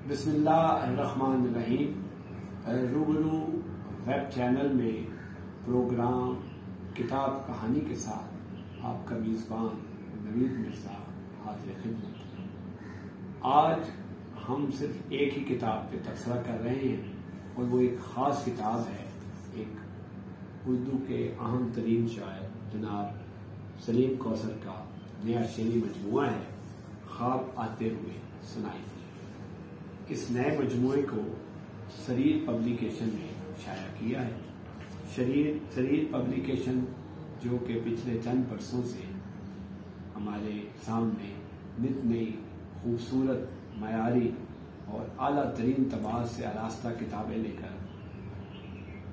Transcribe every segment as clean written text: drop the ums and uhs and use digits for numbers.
بسم اللہ الرحمن الرحیم۔ روبرو ویب چینل میں پروگرام کتاب کہانی کے ساتھ آپ کا میزبان نوید مرزا حاضر خدمت۔ آج ہم صرف ایک ہی کتاب پہ تبصرہ کر رہے ہیں اور وہ ایک خاص کتاب ہے، ایک اردو کے اہم ترین شاعر جناب سلیم کوثر کا نیا شعری مجموعہ ہے، خواب آتے ہوئے سنائی دی۔ اس نئے مجموعے کو سریر پبلیکیشن نے شائع کیا ہے۔ سریر پبلیکیشن جو کہ پچھلے چند برسوں سے ہمارے سامنے نت نئی خوبصورت معیاری اور اعلیٰ ترین طباعت سے آراستہ کتابیں لے کر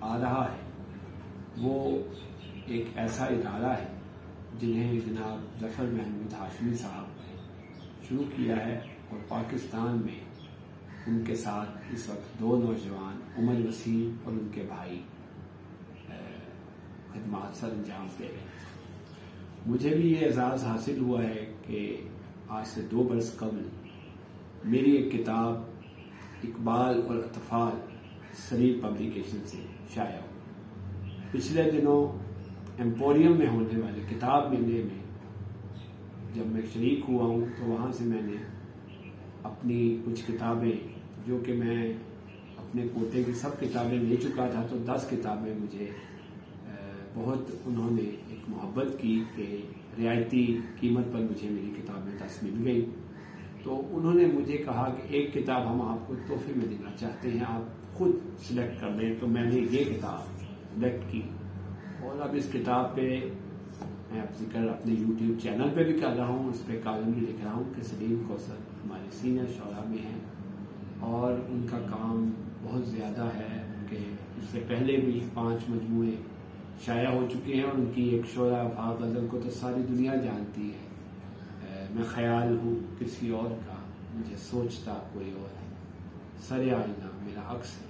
آ رہا ہے، وہ ایک ایسا ادارہ ہے جنہیں جناب ظفر محمود ہاشمی صاحب نے شروع کیا ہے، اور پاکستان میں ان کے ساتھ اس وقت دو نوجوان عمر وسیم اور ان کے بھائی خدمات سر انجام دے رہے ہیں۔ مجھے بھی یہ اعزاز حاصل ہوا ہے کہ آج سے 2 برس قبل میری ایک کتاب اقبال اور اطفال سریر پبلیکیشن سے شائع ہو۔ پچھلے دنوں ایمپوریم میں ہونے والے کتاب میلے میں جب میں شریک ہوا ہوں تو وہاں سے میں نے اپنی کچھ کتابیں، جو کہ میں اپنے کوٹے کی سب کتابیں لے چکا تھا، تو 10 کتابیں مجھے بہت انہوں نے ایک محبت کی کہ رعایتی قیمت پر مجھے میری کتابیں 10 مل گئی۔ تو انہوں نے مجھے کہا کہ ایک کتاب ہم آپ کو تحفے میں دینا چاہتے ہیں، آپ خود سلیکٹ کر لیں۔ تو میں نے یہ کتاب سلیکٹ کی، اور اب اس کتاب پہ میں اب ذکر اپنے یوٹیوب چینل پہ بھی کر رہا ہوں، اس پہ کالم بھی لکھ رہا ہوں کہ سلیم کوثر ہمارے سینئر شعراء میں ہیں اور ان کا کام بہت زیادہ ہے، کہ اس سے پہلے بھی 5 مجموعے شائع ہو چکے ہیں، اور ان کی ایک شعرا افاق غزل کو تو ساری دنیا جانتی ہے۔ میں خیال ہوں کسی اور کا، مجھے سوچتا کوئی اور ہے، سر آئینہ میرا عکس ہے،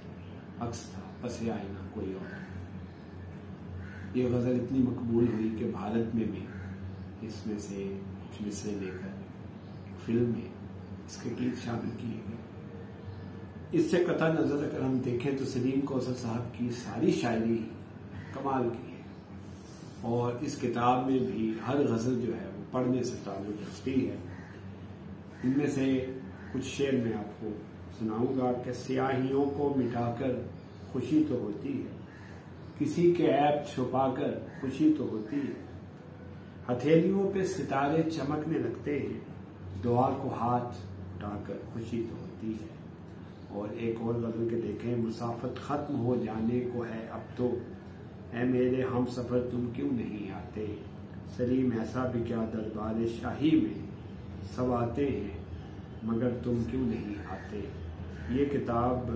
عکس تھا پس آئینہ کوئی اور ہے۔ یہ غزل اتنی مقبول ہوئی کہ بھارت میں بھی اس میں سے کچھ مصرے لے کر فلم میں اس کے گیت شامل کیے گئے۔ اس سے قطع نظر اگر ہم دیکھیں تو سلیم کوثر صاحب کی ساری شاعری کمال کی ہے، اور اس کتاب میں بھی ہر غزل جو ہے وہ پڑھنے سے تعلق رکھتی ہے۔ ان میں سے کچھ شعر میں آپ کو سناؤں گا کہ سیاہیوں کو مٹا کر خوشی تو ہوتی ہے، کسی کے عیب چھپا کر خوشی تو ہوتی ہے، ہتھیلیوں پہ ستارے چمکنے لگتے ہیں، دعا کو ہاتھ اٹھا کر خوشی تو ہوتی ہے۔ اور ایک اور غزل کے دیکھیں، مسافت ختم ہو جانے کو ہے اب تو، اے میرے ہم سفر تم کیوں نہیں آتے، سلیم ایسا بھی کیا دربار شاہی میں سب آتے ہیں مگر تم کیوں نہیں آتے۔ یہ کتاب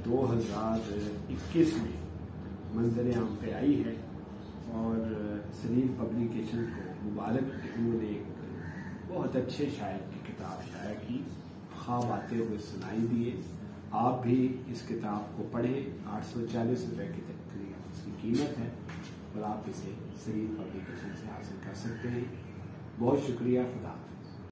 2021 میں منظر عام پہ آئی ہے، اور سلیم پبلیکیشن کو مبارک کہ انہوں نے ایک بہت اچھے شاعر کی کتاب شائع کی، خواب آتے ہوئے سنائی دیے۔ آپ بھی اس کتاب کو پڑھیں، 840 روپے کی تقریباً اس کی قیمت ہے، اور آپ اسے سلیم پبلیکیشن سے حاصل کر سکتے ہیں۔ بہت شکریہ، خدا حافظ۔